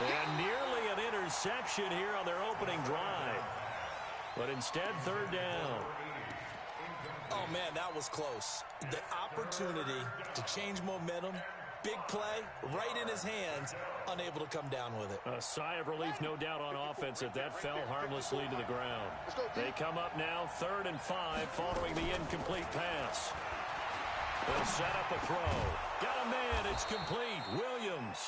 And nearly an interception here on their opening drive. But instead, third down. Oh, man, that was close. The opportunity to change momentum, big play, right in his hands, unable to come down with it. A sigh of relief, no doubt, on offense that fell harmlessly to the ground. They come up now, 3rd and 5, following the incomplete pass. They'll set up a throw. Got a man, it's complete. Williams.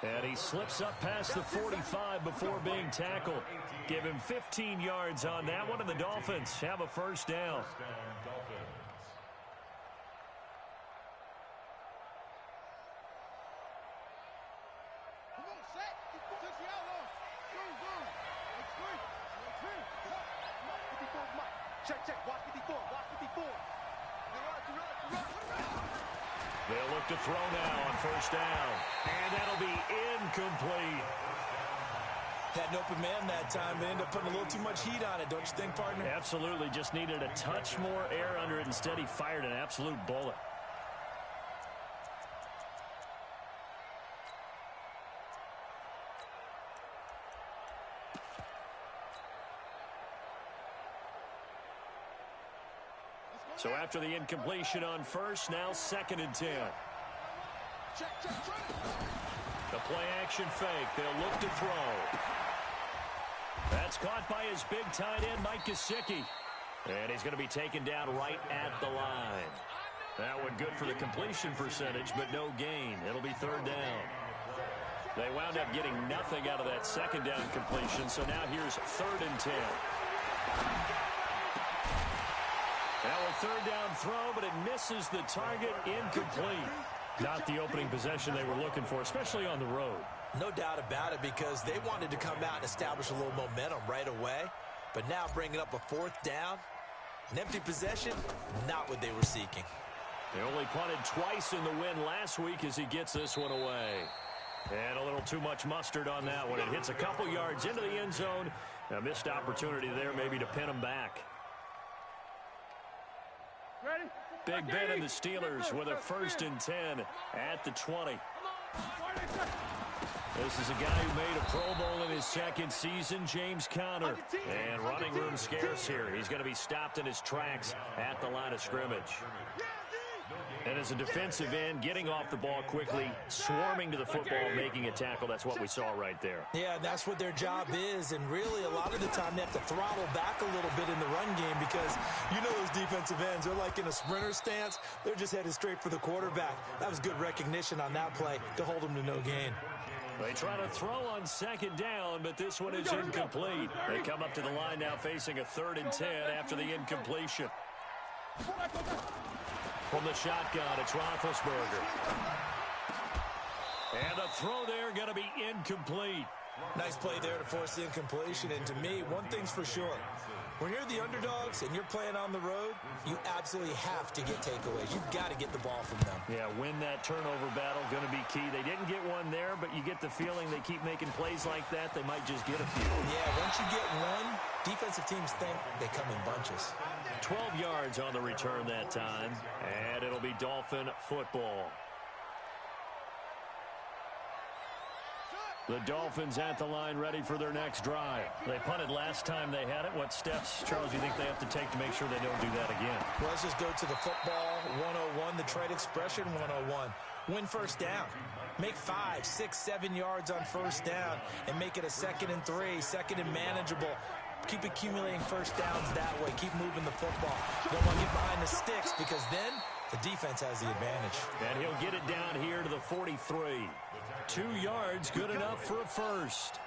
And he slips up past the 45 before being tackled. Give him 15 yards on that one, and the Dolphins have a first down. They'll look to throw now on first down. And that'll be incomplete. Had an open man that time, but ended up putting a little too much heat on it, don't you think, partner? Absolutely. Just needed a touch more air under it. Instead, he fired an absolute bullet. So after the incompletion on first, now 2nd and 10. The play action fake. They'll look to throw. That's caught by his big tight end, Mike Gesicki. And he's going to be taken down right at the line. That one good for the completion percentage, but no gain. It'll be 3rd down. They wound up getting nothing out of that 2nd down completion, so now here's 3rd and 10. Now a 3rd down throw, but it misses the target, incomplete. Not the opening possession they were looking for, especially on the road. No doubt about it, because they wanted to come out and establish a little momentum right away. But now bringing up a 4th down, an empty possession, not what they were seeking. They only punted twice in the win last week as he gets this one away. And a little too much mustard on that one. It hits a couple yards into the end zone. A missed opportunity there maybe to pin him back. Ready? Big Ben and the Steelers with a 1st and 10 at the 20. This is a guy who made a Pro Bowl in his 2nd season, James Conner. And running room scarce here. He's going to be stopped in his tracks at the line of scrimmage. And as a defensive end, getting off the ball quickly, swarming to the football, making a tackle, that's what we saw right there. Yeah, that's what their job is, and really a lot of the time they have to throttle back a little bit in the run game because you know those defensive ends, they're like in a sprinter stance. They're just headed straight for the quarterback. That was good recognition on that play to hold them to no gain. They try to throw on 2nd down, but this one is incomplete. They come up to the line now facing a 3rd and 10 after the incompletion. From the shotgun, it's Roethlisberger. And the throw there going to be incomplete. Nice play there to force the incompletion. And to me, one thing's for sure. When you're the underdogs and you're playing on the road, you absolutely have to get takeaways. You've got to get the ball from them. Yeah, win that turnover battle, going to be key. They didn't get one there, but you get the feeling they keep making plays like that, they might just get a few. Yeah, once you get one, defensive teams think they come in bunches. 12 yards on the return that time, and it'll be Dolphin football. The Dolphins at the line ready for their next drive. They punted last time they had it. What steps, Charles, do you think they have to take to make sure they don't do that again? Well, let's just go to the football 101, the trade expression 101. Win first down. Make 5, 6, 7 yards on first down and make it a 2nd and 3, 2nd and manageable. Keep accumulating first downs that way. Keep moving the football. You don't want to get behind the sticks because then the defense has the advantage. And he'll get it down here to the 43. 2 yards, good enough for a first.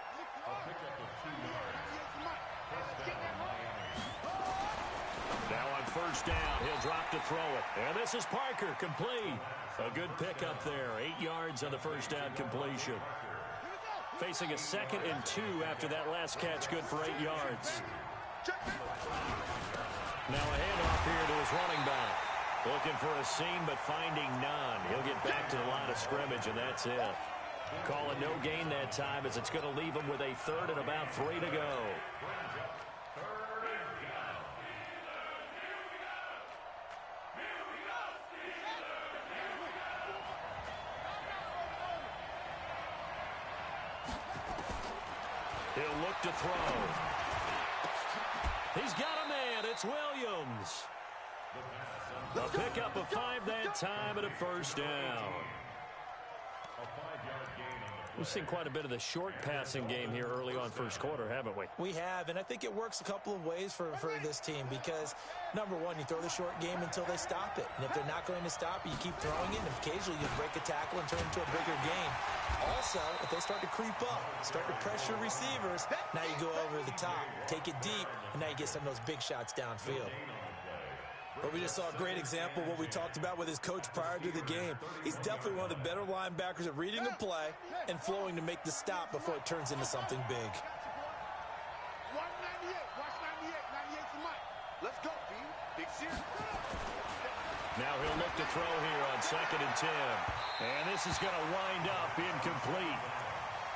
Now on first down, he'll drop to throw it. And this is Parker, complete. A good pickup there. 8 yards on the first down completion. Facing a 2nd and 2 after that last catch, good for 8 yards. Now a handoff here to his running back. Looking for a seam, but finding none. He'll get back to the line of scrimmage, and that's it. Calling no gain that time as it's going to leave him with a 3rd and about 3 to go. He'll look to throw. He's got a man. It's Williams. A pickup of 5 that time and a first down. We've seen quite a bit of the short passing game here early on first quarter, haven't we? We have, and I think it works a couple of ways for this team because, number one, you throw the short game until they stop it. And if they're not going to stop it, you keep throwing it, and occasionally you break a tackle and turn it into a bigger game. Also, if they start to creep up, start to pressure receivers, now you go over the top, take it deep, and now you get some of those big shots downfield. But we just saw a great example of what we talked about with his coach prior to the game. He's definitely one of the better linebackers at reading the play and flowing to make the stop before it turns into something big. 198. Watch 98. 98's the mic. Let's go, B. Big series. Now he'll look to throw here on 2nd and 10. And this is going to wind up incomplete.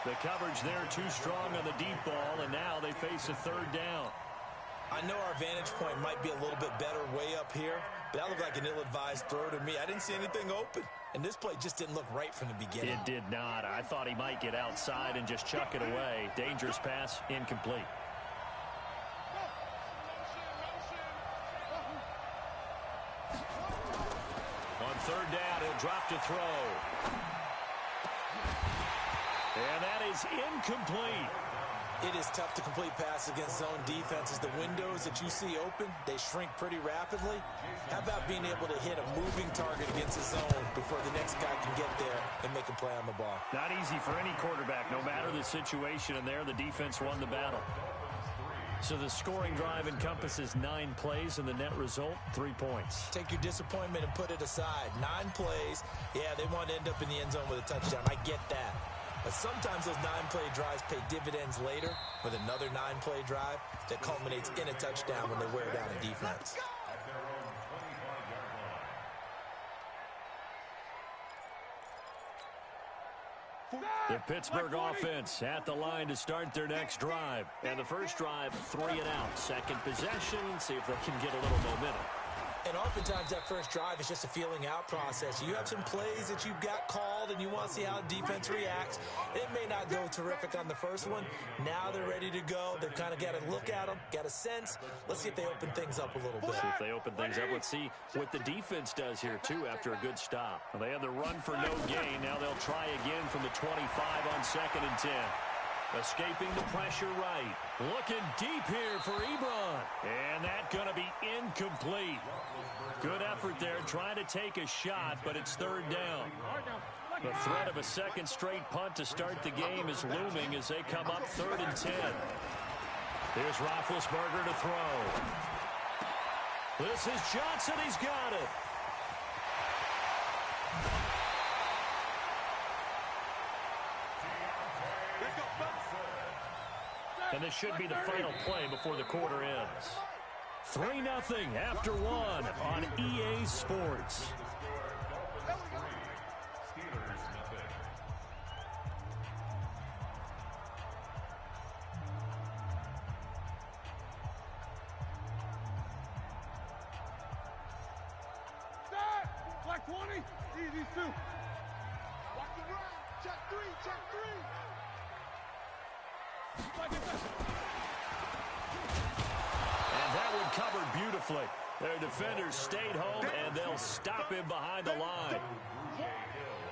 The coverage there too strong on the deep ball, and now they face a 3rd down. I know our vantage point might be a little bit better way up here, but that looked like an ill-advised throw to me. I didn't see anything open, and this play just didn't look right from the beginning. It did not. I thought he might get outside and just chuck it away. Dangerous pass, incomplete. On 3rd down, he'll drop to throw. And that is incomplete. It is tough to complete passes against zone defenses. The windows that you see open, they shrink pretty rapidly. How about being able to hit a moving target against a zone before the next guy can get there and make a play on the ball? Not easy for any quarterback, no matter the situation, and there the defense won the battle. So the scoring drive encompasses 9 plays, and the net result, 3 points. Take your disappointment and put it aside. 9 plays. Yeah, they want to end up in the end zone with a touchdown. I get that. But sometimes those 9-play drives pay dividends later with another 9-play drive that culminates in a touchdown when they wear down a defense. The Pittsburgh offense at the line to start their next drive. And the first drive, 3 and out. Second possession, see if they can get a little momentum. And oftentimes that first drive is just a feeling out process. You have some plays that you've got called and you want to see how the defense reacts. It may not go terrific on the first one. Now they're ready to go. They've kind of got to look at them, got a sense. Let's see if they open things up a little bit. See if they open things up. Let's see what the defense does here, too, after a good stop. Well, they had the run for no gain. Now they'll try again from the 25 on 2nd and 10. Escaping the pressure right. Looking deep here for Ebron. And that's going to be incomplete. Good effort there, trying to take a shot, but it's 3rd down. The threat of a second straight punt to start the game is looming as they come up 3rd and 10. Here's Roethlisberger to throw. This is Johnson. He's got it. And this should be the final play before the quarter ends. 3-0 after 1 on EA Sports. Black 20. These 2. Watch the run. Check 3. Check 3. And that one covered beautifully. Their defenders stayed home, and they'll stop him behind the line.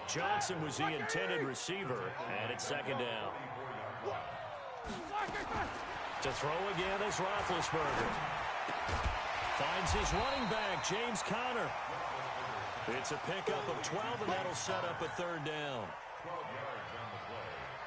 Johnson was the intended receiver, and it's 2nd down. To throw again is Roethlisberger. Finds his running back, James Conner. It's a pickup of 12, and that'll set up a 3rd down.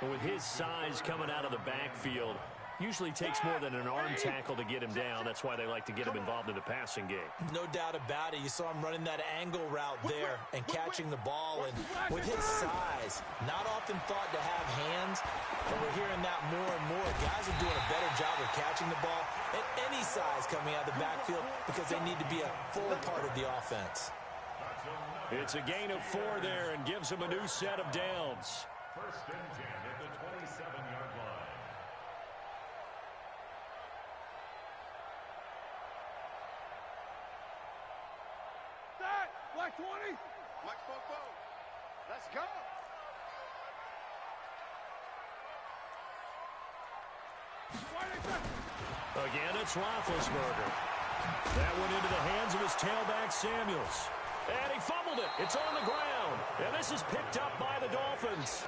With his size coming out of the backfield, usually takes more than an arm tackle to get him down. That's why they like to get him involved in the passing game. No doubt about it. You saw him running that angle route there and catching the ball. And with his size, not often thought to have hands, but we're hearing that more and more. Guys are doing a better job of catching the ball at any size coming out of the backfield because they need to be a full part of the offense. It's a gain of 4 there and gives them a new set of downs. 1st and 10 at the 27-yard line. Black 20. Black 4. Let's go. Again, it's Roethlisberger. That went into the hands of his tailback, Samuels. And he fumbled it. It's on the ground. And this is picked up by the Dolphins.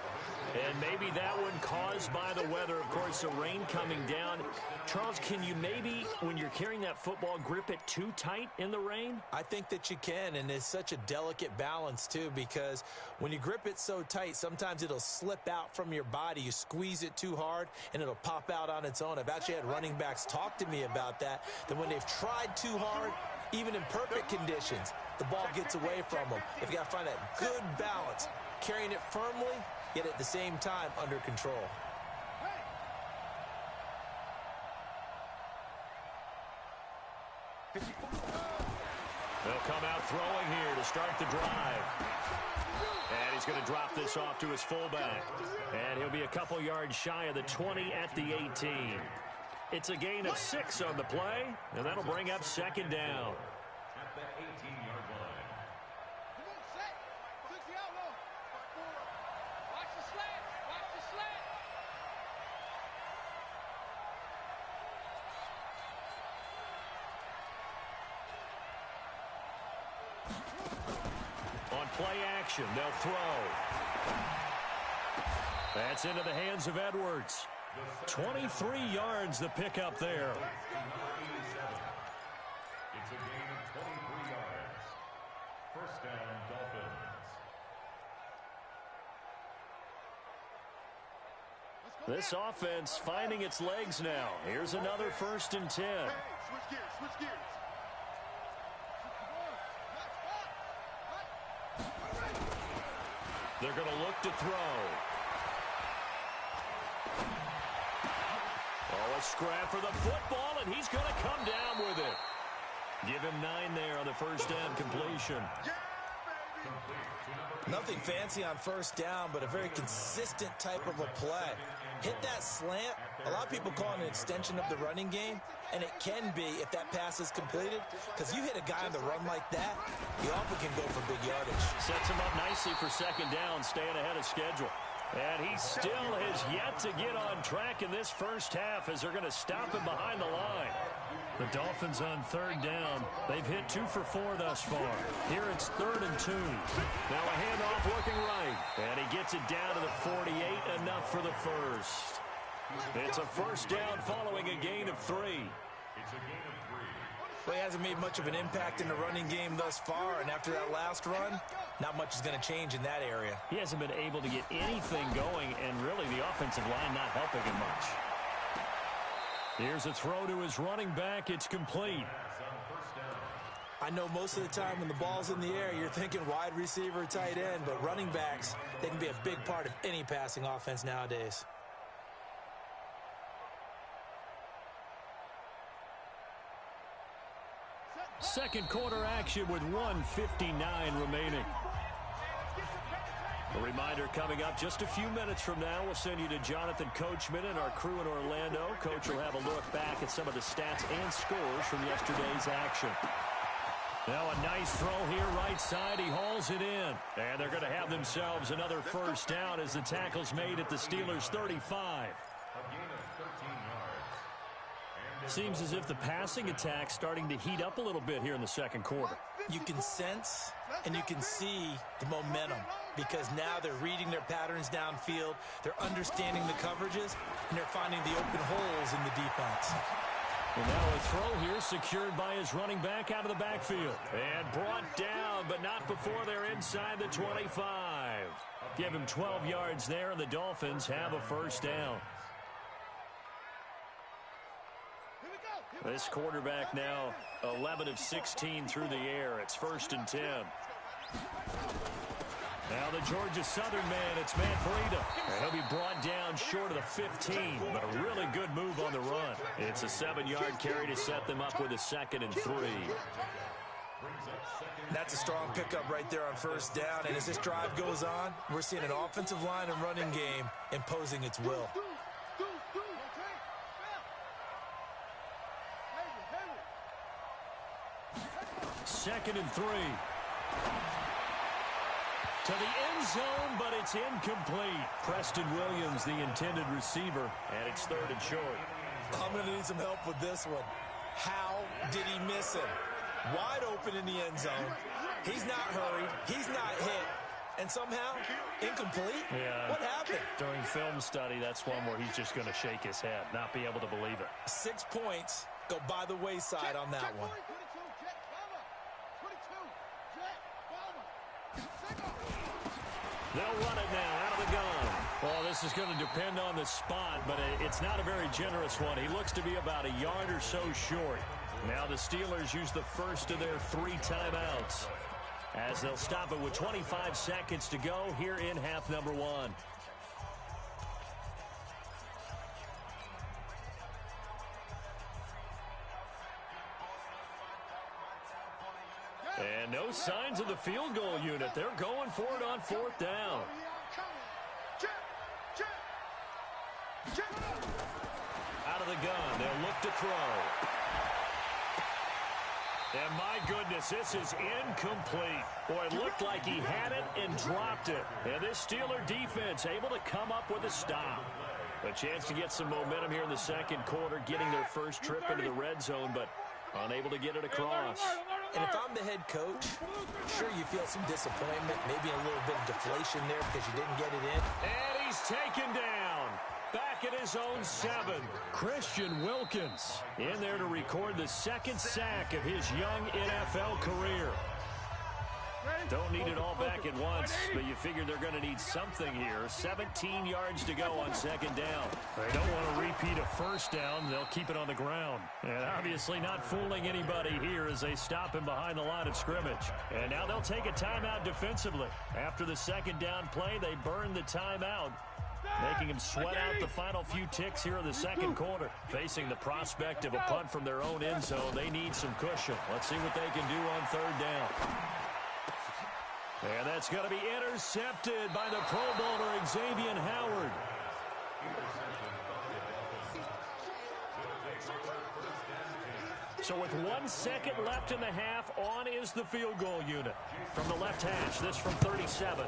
And maybe that one caused by the weather. Of course, the rain coming down. Charles, can you maybe, when you're carrying that football, grip it too tight in the rain? I think that you can, and it's such a delicate balance, too, because when you grip it so tight, sometimes it'll slip out from your body. You squeeze it too hard, and it'll pop out on its own. I've actually had running backs talk to me about that when they've tried too hard, even in perfect conditions, the ball gets away from them. You've got to find that good balance, carrying it firmly, yet at the same time under control. They'll come out throwing here to start the drive. And he's going to drop this off to his fullback. And he'll be a couple yards shy of the 20 at the 18. It's a gain of 6 on the play, and that'll bring up second down. At the 18-yard line. Come on, set. 60 out low. Watch the slant. Watch the slant. On play action, they'll throw. That's into the hands of Edwards. 23 yards the pickup there. It's a gain of 23 yards. First down, Dolphins. This offense finding its legs now. Here's another 1st and 10. Hey, switch gears, switch gears. They're going to look to throw. Oh, a scrap for the football, and he's going to come down with it. Give him 9 there on the first down completion. Nothing fancy on first down, but a very consistent type of a play. Hit that slant. A lot of people call it an extension of the running game, and it can be if that pass is completed, because you hit a guy on the run like that, he often can go for big yardage. Sets him up nicely for second down, staying ahead of schedule. And he still has yet to get on track in this first half as they're going to stop him behind the line. The Dolphins on third down. They've hit 2 for 4 thus far. Here it's 3rd and 2. Now a handoff working right. And he gets it down to the 48, enough for the first. It's a first down following a gain of 3. It's a gain of 3. Well, he hasn't made much of an impact in the running game thus far, and after that last run, not much is going to change in that area. He hasn't been able to get anything going, and really the offensive line not helping him much. Here's a throw to his running back. It's complete. I know most of the time when the ball's in the air, you're thinking wide receiver, tight end, but running backs, they can be a big part of any passing offense nowadays. Second quarter action with 1:59 remaining. A reminder coming up just a few minutes from now. We'll send you to Jonathan Coachman and our crew in Orlando. Coach will have a look back at some of the stats and scores from yesterday's action. Now a nice throw here right side. He hauls it in. And they're going to have themselves another first down as the tackle's made at the Steelers' 35. Seems as if the passing attack's starting to heat up a little bit here in the second quarter. You can sense and you can see the momentum because now they're reading their patterns downfield, they're understanding the coverages, and they're finding the open holes in the defense. And now a throw here secured by his running back out of the backfield. And brought down, but not before they're inside the 25. Give him 12 yards there, and the Dolphins have a first down. This quarterback now 11 of 16 through the air. It's 1st and 10. Now the Georgia Southern man, it's Matt Breida. And he'll be brought down short of the 15, but a really good move on the run. It's a 7-yard carry to set them up with a 2nd and 3. That's a strong pickup right there on first down, and as this drive goes on, we're seeing an offensive line and running game imposing its will. 2nd and 3. To the end zone, but it's incomplete. Preston Williams, the intended receiver, and it's 3rd and short. I'm going to need some help with this one. How did he miss him? Wide open in the end zone. He's not hurried. He's not hit. And somehow, incomplete? Yeah. What happened? During film study, that's one where he's just going to shake his head, not be able to believe it. 6 points go by the wayside on that one. They'll run it now out of the gun. Well, this is going to depend on the spot, but it's not a very generous one. He looks to be about a yard or so short. Now the Steelers use the first of their 3 timeouts, as they'll stop it with 25 seconds to go here in half number 1. And no signs of the field goal unit. They're going for it on 4th down. Out of the gun, they'll look to throw. And my goodness, this is incomplete. Boy, it looked like he had it and dropped it. And this Steeler defense able to come up with a stop. A chance to get some momentum here in the second quarter, getting their first trip into the red zone, but unable to get it across. And if I'm the head coach, sure you feel some disappointment, maybe a little bit of deflation there because you didn't get it in. And he's taken down. Back at his own 7. Christian Wilkins in there to record the 2nd sack of his young NFL career. Don't need it all back at once, but you figure they're going to need something here. 17 yards to go on 2nd down. They don't want to repeat a first down. They'll keep it on the ground. And obviously not fooling anybody here as they stop him behind the line of scrimmage. And now they'll take a timeout defensively. After the 2nd down play, they burn the timeout, making him sweat out the final few ticks here in the second quarter. Facing the prospect of a punt from their own end zone, they need some cushion. Let's see what they can do on 3rd down. And that's going to be intercepted by the Pro Bowler, Xavier Howard. So with 1 second left in the half, on is the field goal unit. From the left hash, this from 37.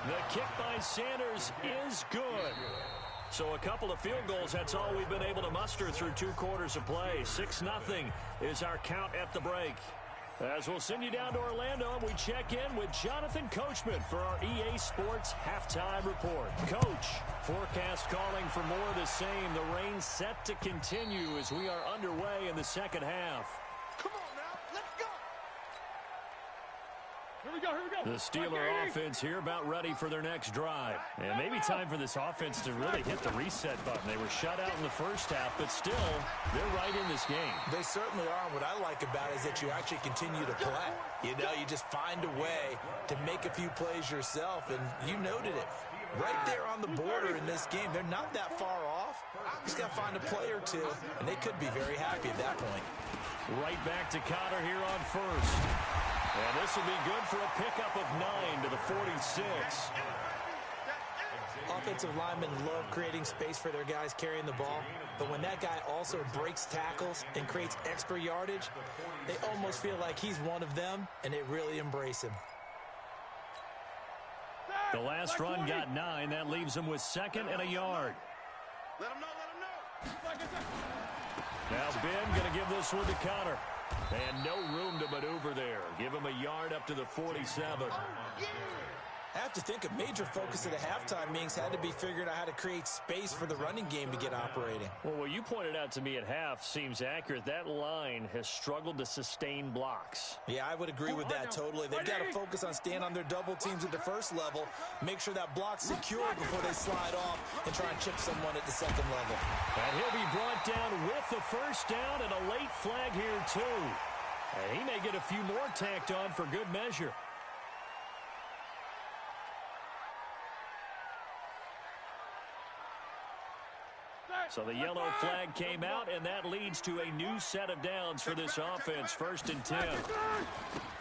The kick by Sanders is good. So a couple of field goals, that's all we've been able to muster through 2 quarters of play. 6-0 is our count at the break. As we'll send you down to Orlando, and we check in with Jonathan Coachman for our EA Sports Halftime Report. Coach, forecast calling for more of the same. The rain set to continue as we are underway in the second half. Come on now, let's go. Here we go, here we go. The Steeler offense here about ready for their next drive. And maybe time for this offense to really hit the reset button. They were shut out in the first half, but still, they're right in this game. They certainly are. What I like about it is that you actually continue to play. You know, you just find a way to make a few plays yourself, and you noted it. Right there on the border in this game, they're not that far off. Just got to find a play or two, and they could be very happy at that point. Right back to Cotter here on 1st. And this will be good for a pickup of 9 to the 46. Offensive linemen love creating space for their guys carrying the ball, but when that guy also breaks tackles and creates extra yardage, they almost feel like he's one of them, and they really embrace him. The last run got 9. That leaves him with 2nd and a yard. Let him know, let him know. Now Ben going to give this one to Cotter. And no room to maneuver there. Give him a yard up to the 47. I have to think a major focus of the halftime meetings had to be figuring out how to create space for the running game to get operating. Well, what you pointed out to me at half seems accurate. That line has struggled to sustain blocks. Yeah, I would agree with that totally. They've got to focus on staying on their double teams at the first level, make sure that block's secure before they slide off and try and chip someone at the second level. And he'll be brought down with the first down and a late flag here, too. And he may get a few more tacked on for good measure. So the yellow flag came out, and that leads to a new set of downs for this offense. 1st and 10.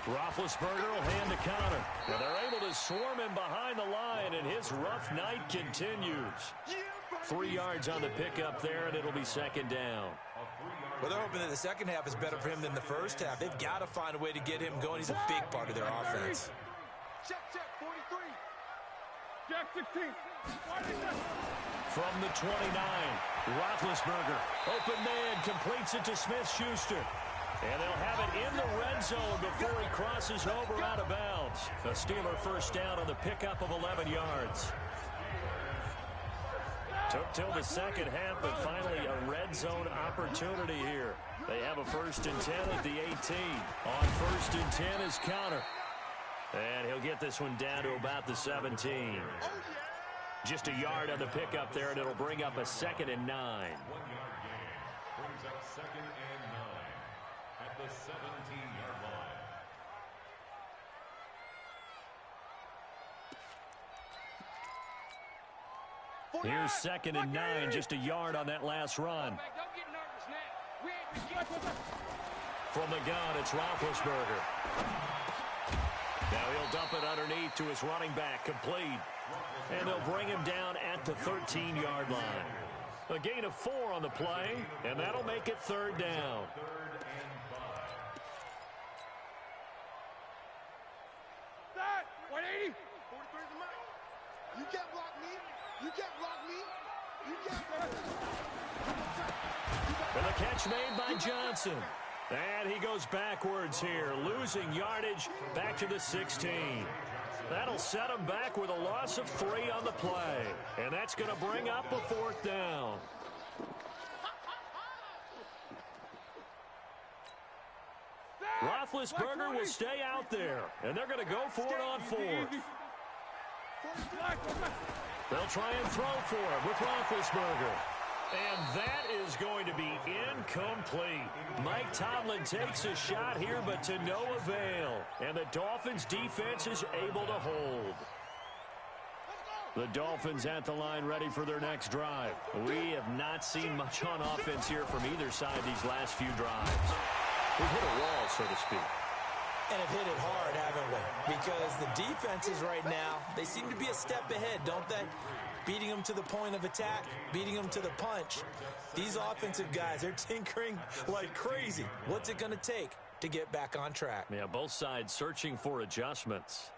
Roethlisberger will hand to Cotter. And they're able to swarm him behind the line, and his rough night continues. 3 yards on the pickup there, and it'll be 2nd down. Well, they're hoping that the second half is better for him than the first half. They've got to find a way to get him going. He's a big part of their offense. Check, 43. Jack 16. From the 29, Roethlisberger, open man, completes it to Smith-Schuster. And they'll have it in the red zone before he crosses over out of bounds. A Steeler first down on the pickup of 11 yards. Took till the second half, but finally a red zone opportunity here. They have a 1st and 10 at the 18. On 1st and 10 is Counter. And he'll get this one down to about the 17. Just a yard on the pickup there, and it'll bring up a 2nd and 9. 1 yard gain. Brings up 2nd and 9 at the 17-yard line. Here's 2nd and 9, just a yard on that last run. From the gun, it's Roethlisberger. Now he'll dump it underneath to his running back, complete. And they'll bring him down at the 13-yard line. A gain of 4 on the play, and that'll make it 3rd down. 3rd and 5. 180. 43 to Mike. You can't block me. You can't block me. You can't block me. And the catch made by Johnson. And he goes backwards here, losing yardage back to the 16. That'll set him back with a loss of 3 on the play. And that's going to bring up a 4th down. Roethlisberger will stay out there, and they're going to go for it on 4th. They'll try and throw for it with Roethlisberger. And that is going to be incomplete. Mike Tomlin takes a shot here, but to no avail. And the Dolphins' defense is able to hold. The Dolphins at the line ready for their next drive. We have not seen much on offense here from either side these last few drives. We've hit a wall, so to speak. And have hit it hard, haven't we? Because the defenses right now, they seem to be a step ahead, don't they? Beating them to the point of attack, beating them to the punch. These offensive guys, they're tinkering like crazy. What's it going to take to get back on track? Yeah, both sides searching for adjustments.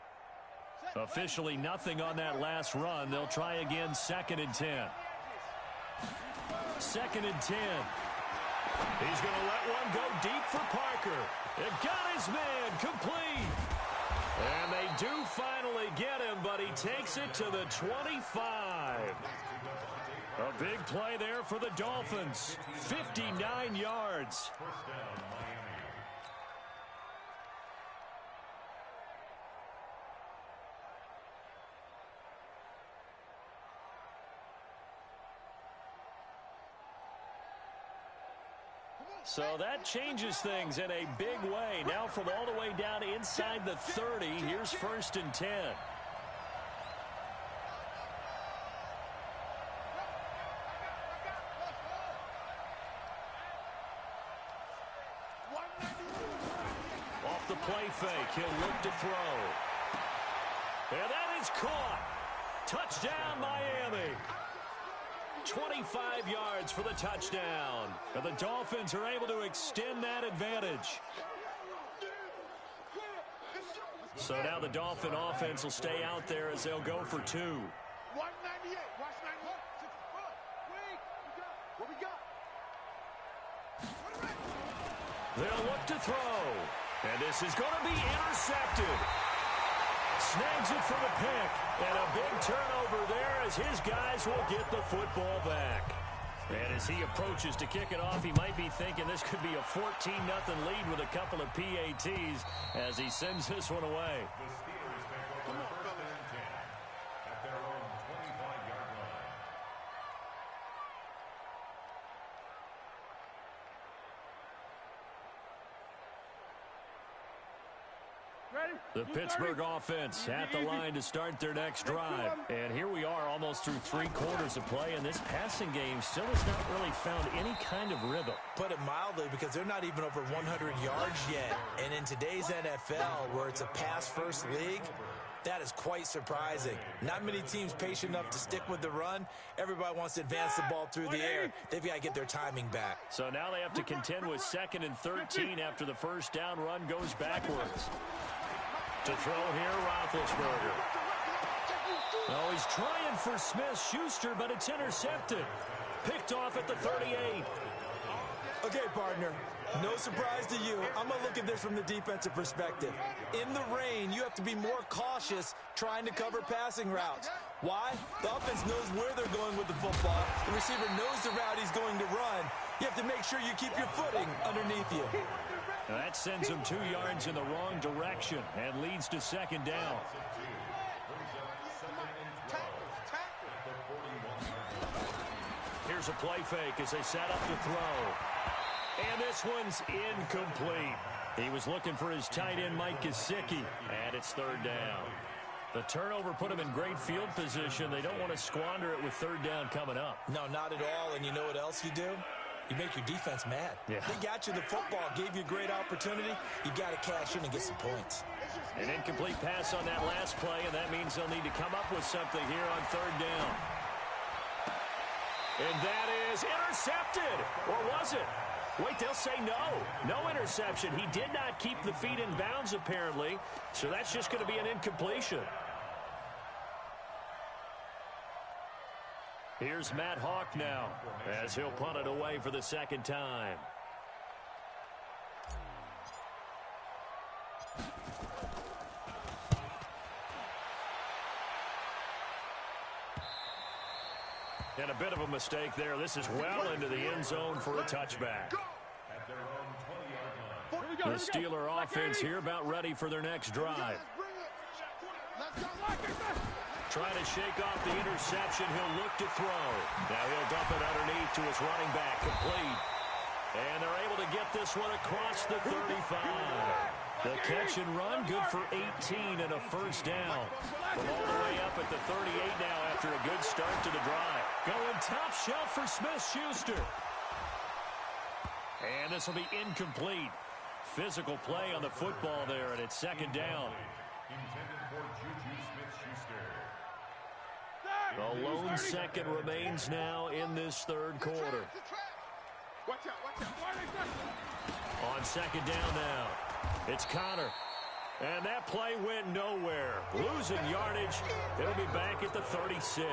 Officially nothing on that last run. They'll try again, 2nd and 10. 2nd and 10. He's going to let one go deep for Parker. It got his man complete. And they do finally get him, but he takes it to the 25. A big play there for the Dolphins. 59 yards. First down, Miami. So that changes things in a big way. Now from all the way down inside the 30, here's 1st and 10. Off the play fake, he'll look to throw. And that is caught. Touchdown, Miami. 25 yards for the touchdown. And the Dolphins are able to extend that advantage. So now the Dolphin offense will stay out there as they'll go for 2. 198. Watch 91. What we got? They'll look to throw. And this is going to be intercepted. Snags it for the pick. And a big turnover there as his guys will get the football back. And as he approaches to kick it off, he might be thinking this could be a 14-0 lead with a couple of PATs as he sends this one away. The Steelers take over 1st and 10 at their own 25-yard line. The Pittsburgh offense at the line to start their next drive. And here we are almost through 3 quarters of play, and this passing game still has not really found any kind of rhythm. Put it mildly, because they're not even over 100 yards yet. And in today's NFL, where it's a pass-first league, that is quite surprising. Not many teams patient enough to stick with the run. Everybody wants to advance the ball through the air. They've got to get their timing back. So now they have to contend with 2nd and 13 after the first down run goes backwards. To throw here, Roethlisberger. Oh, he's trying for Smith-Schuster, but it's intercepted. Picked off at the 38. Okay, partner, no surprise to you. I'm going to look at this from the defensive perspective. In the rain, you have to be more cautious trying to cover passing routes. Why? The offense knows where they're going with the football. The receiver knows the route he's going to run. You have to make sure you keep your footing underneath you. Now that sends him 2 yards in the wrong direction and leads to second down. Here's a play fake as they set up to throw. And this one's incomplete. He was looking for his tight end, Mike Gesicki, and it's third down. The turnover put him in great field position. They don't want to squander it with third down coming up. No, not at all. And you know what else you do? You make your defense mad. Yeah. They got you the football, gave you a great opportunity. You got to cash in and get some points. An incomplete pass on that last play, and that means they'll need to come up with something here on third down. And that is intercepted. Or was it? Wait, they'll say no. No interception. He did not keep the feet in bounds, apparently. So that's just going to be an incompletion. Here's Matt Hawk now as he'll punt it away for the second time. And a bit of a mistake there. This is well into the end zone for a touchback. The Steeler offense here about ready for their next drive. Trying to shake off the interception. He'll look to throw. Now he'll dump it underneath to his running back, complete. And they're able to get this one across the 35. The catch and run, good for 18 and a first down. From all the way up at the 38 now after a good start to the drive. Going top shelf for Smith-Schuster. And this will be incomplete. Physical play on the football there, and it's second down. Intended for Juju Smith-Schuster. The lone second remains now in this third quarter. Watch out. On second down now, it's Connor. And that play went nowhere. Losing yardage. It'll be back at the 36.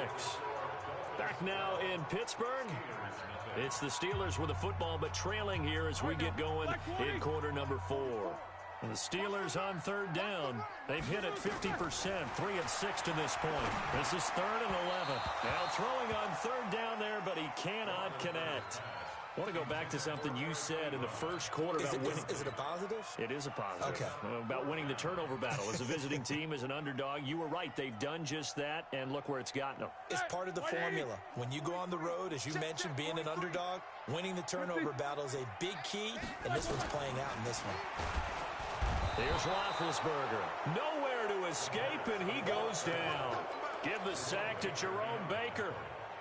Back now in Pittsburgh. It's the Steelers with the football, but trailing here as we get going in quarter number 4. And the Steelers on third down. They've hit it 50%, 3 of 6 to this point. This is 3rd and 11. Now throwing on third down there, but he cannot connect. I want to go back to something you said in the first quarter about winning. Is it a positive? It is a positive. Okay. About winning the turnover battle. As a visiting team, as an underdog, you were right. They've done just that, and look where it's gotten them. It's part of the formula. When you go on the road, as you mentioned, being an underdog, winning the turnover battle is a big key, and this one's playing out in this one. Here's Roethlisberger. Nowhere to escape, and he goes down. Give the sack to Jerome Baker.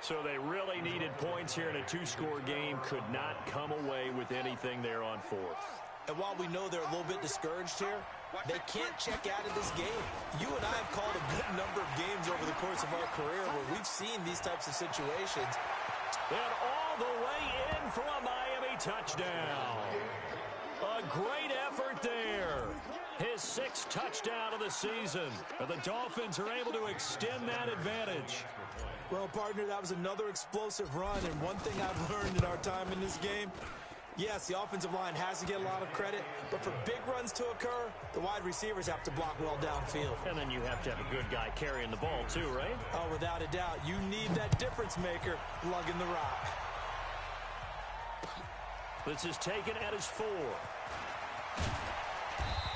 So they really needed points here in a 2-score game. Could not come away with anything there on 4th. And while we know they're a little bit discouraged here, they can't check out of this game. You and I have called a good number of games over the course of our career where we've seen these types of situations. And all the way in for a Miami touchdown. A great effort there. His 6th touchdown of the season. And the Dolphins are able to extend that advantage. Well, partner, that was another explosive run, and one thing I've learned in our time in this game, yes, the offensive line has to get a lot of credit, but for big runs to occur, the wide receivers have to block well downfield. And then you have to have a good guy carrying the ball too, right? Oh, without a doubt. You need that difference maker lugging the rock. This is taken at his 4.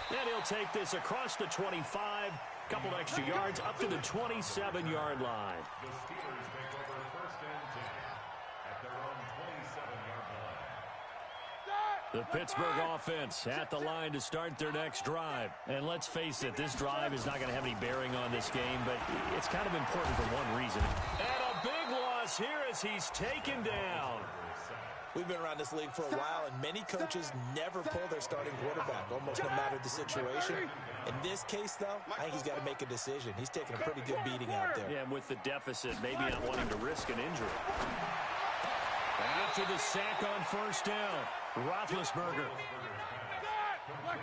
And he'll take this across the 25. Couple extra yards up to the 27-yard line. The Steelers take over 1st and 10 at their own 27-yard line. The Pittsburgh offense at the line to start their next drive. And let's face it, this drive is not going to have any bearing on this game, but it's kind of important for one reason. And a big loss here as he's taken down. We've been around this league for a while, and many coaches never pull their starting quarterback, almost no matter the situation. In this case, though, I think he's got to make a decision. He's taking a pretty good beating out there. Yeah, and with the deficit, maybe not wanting to risk an injury. After the sack on 1st down, Roethlisberger.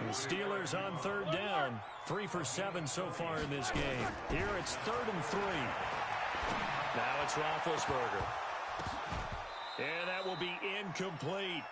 The Steelers on third down. 3 for 7 so far in this game. Here it's 3rd and 3. Now it's Roethlisberger. And that will be incomplete.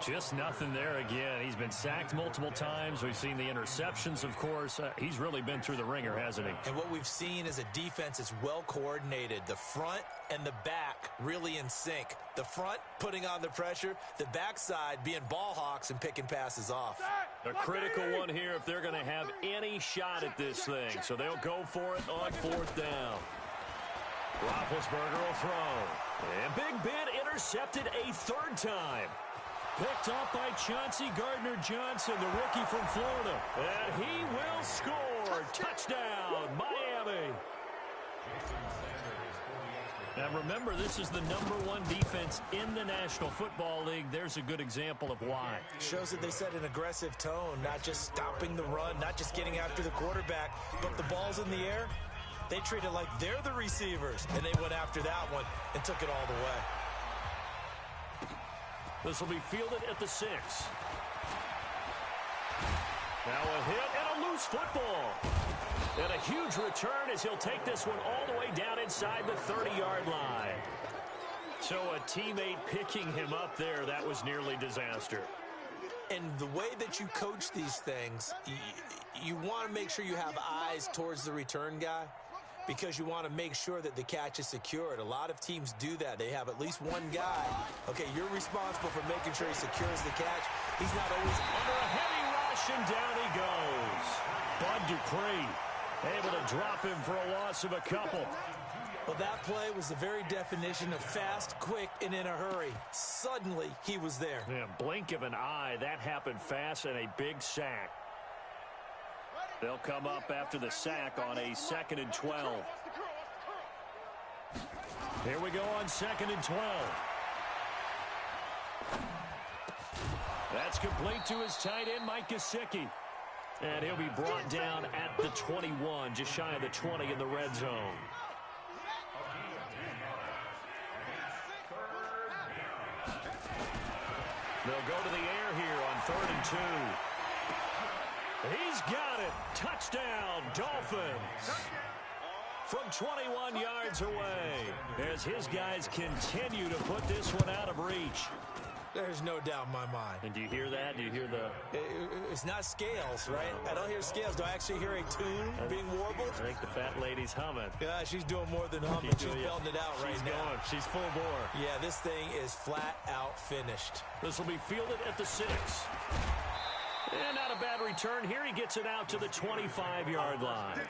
Just nothing there again. He's been sacked multiple times. We've seen the interceptions, of course. He's really been through the ringer, hasn't he? And what we've seen is a defense that's well coordinated. The front and the back really in sync. The front putting on the pressure. The backside being ball hawks and picking passes off. A critical one here if they're going to have any shot at this thing. So they'll go for it on 4th down. Roethlisberger will throw. And Big Ben intercepted a 3rd time. Picked up by Chauncey Gardner-Johnson, the rookie from Florida. And he will score. Touchdown, Miami. Now remember, this is the #1 defense in the National Football League. There's a good example of why. Shows that they set an aggressive tone, not just stopping the run, not just getting after the quarterback, but the ball's in the air. They treat it like they're the receivers, and they went after that one and took it all the way. This will be fielded at the 6. Now a hit and a loose football. And a huge return as he'll take this one all the way down inside the 30-yard line. So a teammate picking him up there, that was nearly disaster. And the way that you coach these things, you want to make sure you have eyes towards the return guy, because you want to make sure that the catch is secured. A lot of teams do that. They have at least one guy. Okay, you're responsible for making sure he secures the catch. He's not always under a heavy rush, and down he goes. Bud Dupree able to drop him for a loss of a couple. Well, that play was the very definition of fast, quick, and in a hurry. Suddenly, he was there. Yeah, blink of an eye. That happened fast, and a big sack. They'll come up after the sack on a 2nd and 12. Here we go on 2nd and 12. That's complete to his tight end, Mike Gesicki. And he'll be brought down at the 21, just shy of the 20 in the red zone. They'll go to the air here on 3rd and 2. He's got it. Touchdown, Dolphins. From 21 yards away, as his guys continue to put this one out of reach. There's no doubt in my mind. And do you hear that? Do you hear the... It's not scales, right? I don't hear scales. Do I actually hear a tune being warbled? I think the fat lady's humming. Yeah, she's doing more than humming. She's belting it out right now. She's full bore. Yeah, this thing is flat out finished. This will be fielded at the 6. And not a bad return. Here he gets it out to the 25-yard line.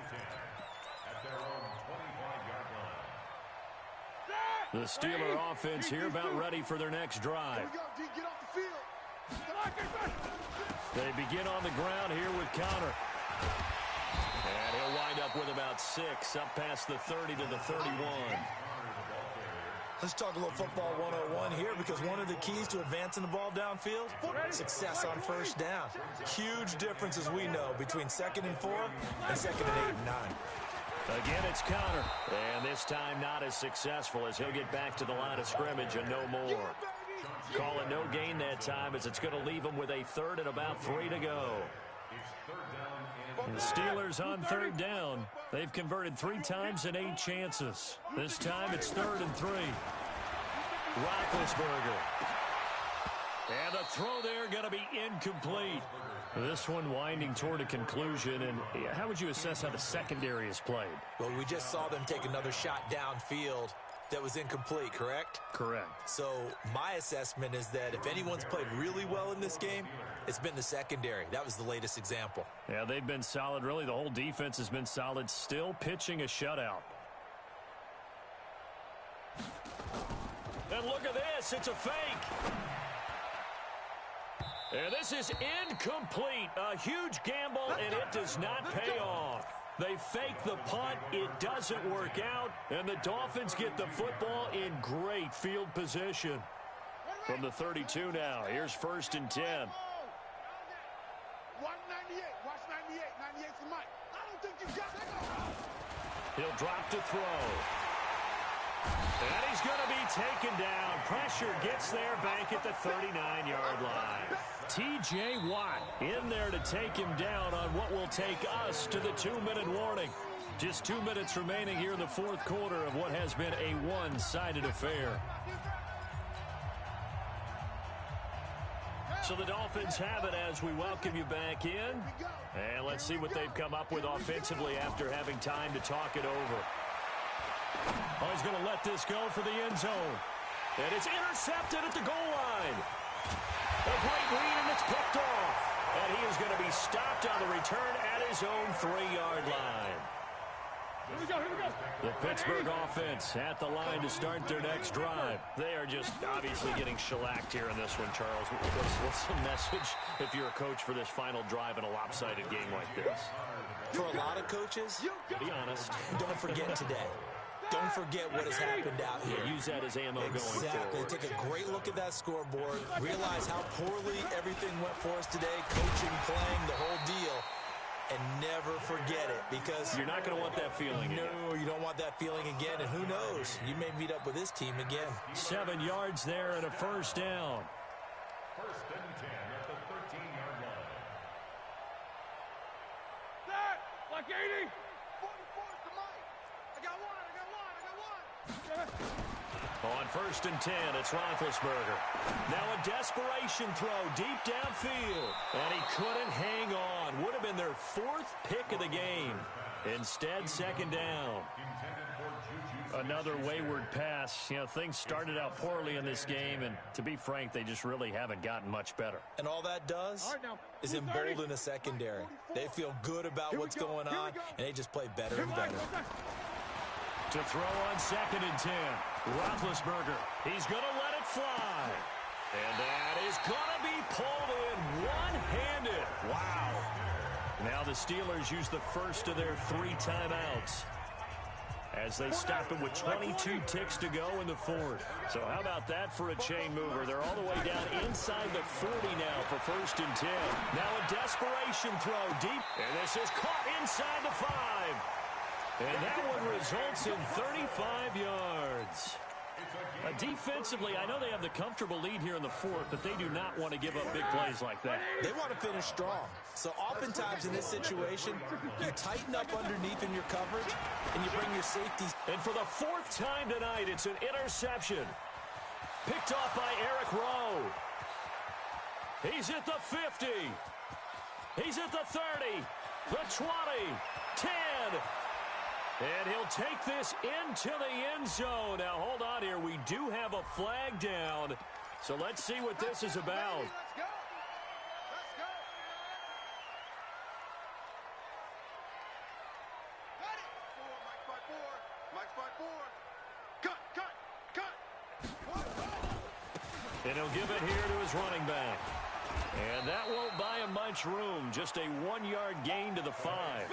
The Steeler offense here about ready for their next drive. They begin on the ground here with Connor. And he'll wind up with about 6, up past the 30 to the 31. Let's talk a little football 101 here, because one of the keys to advancing the ball downfield, success on 1st down. Huge difference, as we know, between 2nd and 4 and 2nd and 8 and 9. Again, it's Connor. And this time not as successful, as he'll get back to the line of scrimmage and no more. Call it no gain that time, as it's going to leave him with a 3rd and about 3 to go. The Steelers on 3rd down. They've converted 3 times in 8 chances. This time it's 3rd and 3. Roethlisberger. And the throw there going to be incomplete. This one winding toward a conclusion. And how would you assess how the secondary is played? Well, we just saw them take another shot downfield that was incomplete, correct? Correct. So my assessment is that if anyone's played really well in this game, it's been the secondary. That was the latest example. Yeah, they've been solid. Really, the whole defense has been solid. Still pitching a shutout. And look at this. It's a fake. And this is incomplete. A huge gamble, and it does not pay off. They fake the punt. It doesn't work out. And the Dolphins get the football in great field position. From the 32 now, here's 1st and 10. Watch 98. Watch 98. 98 for Mike. I don't think you got that. He'll drop to throw. And he's going to be taken down. Pressure gets there back at the 39-yard line. T.J. Watt in there to take him down on what will take us to the 2-minute warning. Just 2 minutes remaining here in the fourth quarter of what has been a one-sided affair. So the Dolphins have it as we welcome you back in. And let's see what they've come up with offensively after having time to talk it over. Oh, he's going to let this go for the end zone. And it's intercepted at the goal line. A great read, and it's picked off. And he is going to be stopped on the return at his own 3-yard line. Here we go, here we go. The Pittsburgh offense at the line to start their next drive. They are just obviously getting shellacked here in this one, Charles. What's the message if you're a coach for this final drive in a lopsided game like this? For a lot of coaches, Be honest. don't forget today. Don't forget what has happened out here. Use that as ammo going Exactly. forward. Take a great look at that scoreboard. Realize how poorly everything went for us today. Coaching, playing, the whole deal. And never forget it, because You're not going to want that feeling again. no, you don't want that feeling again. And who knows? You may meet up with this team again. 7 yards there and a first down. First and 10 at the 13-yard line. Set. Like 80. 44 to Mike. I got one. On first and 10, it's Roethlisberger. Now a desperation throw deep downfield. And he couldn't hang on. Would have been their 4th pick of the game. Instead, second down. Another wayward pass. You know, things started out poorly in this game, and to be frank, they just really haven't gotten much better. And all that does All right, now, is 230. embolden a secondary. They feel good about Here we what's go, going here we on, go. and they just play better Here and we go. better. To throw on second and 10, Roethlisberger. He's going to let it fly. And that is going to be pulled in one-handed. Wow. Now the Steelers use the first of their 3 timeouts as they stop it with 22 ticks to go in the 4th. So how about that for a chain mover? They're all the way down inside the 40 now for first and 10. Now a desperation throw deep. And this is caught inside the 5. And that one results in 35 yards. Defensively, I know they have the comfortable lead here in the 4th, but they do not want to give up big plays like that. They want to finish strong. So oftentimes in this situation, you tighten up underneath in your coverage, and you bring your safeties. And for the 4th time tonight, it's an interception. Picked off by Eric Rowe. He's at the 50. He's at the 30. The 20. 10. And he'll take this into the end zone. Now, hold on here. We do have a flag down. So let's see what this is about. Let's go. Let's go. Got it. 4. Mike's by 4. Cut. And he'll give it here to his running back. And that won't buy him much room. Just a 1-yard gain to the 5.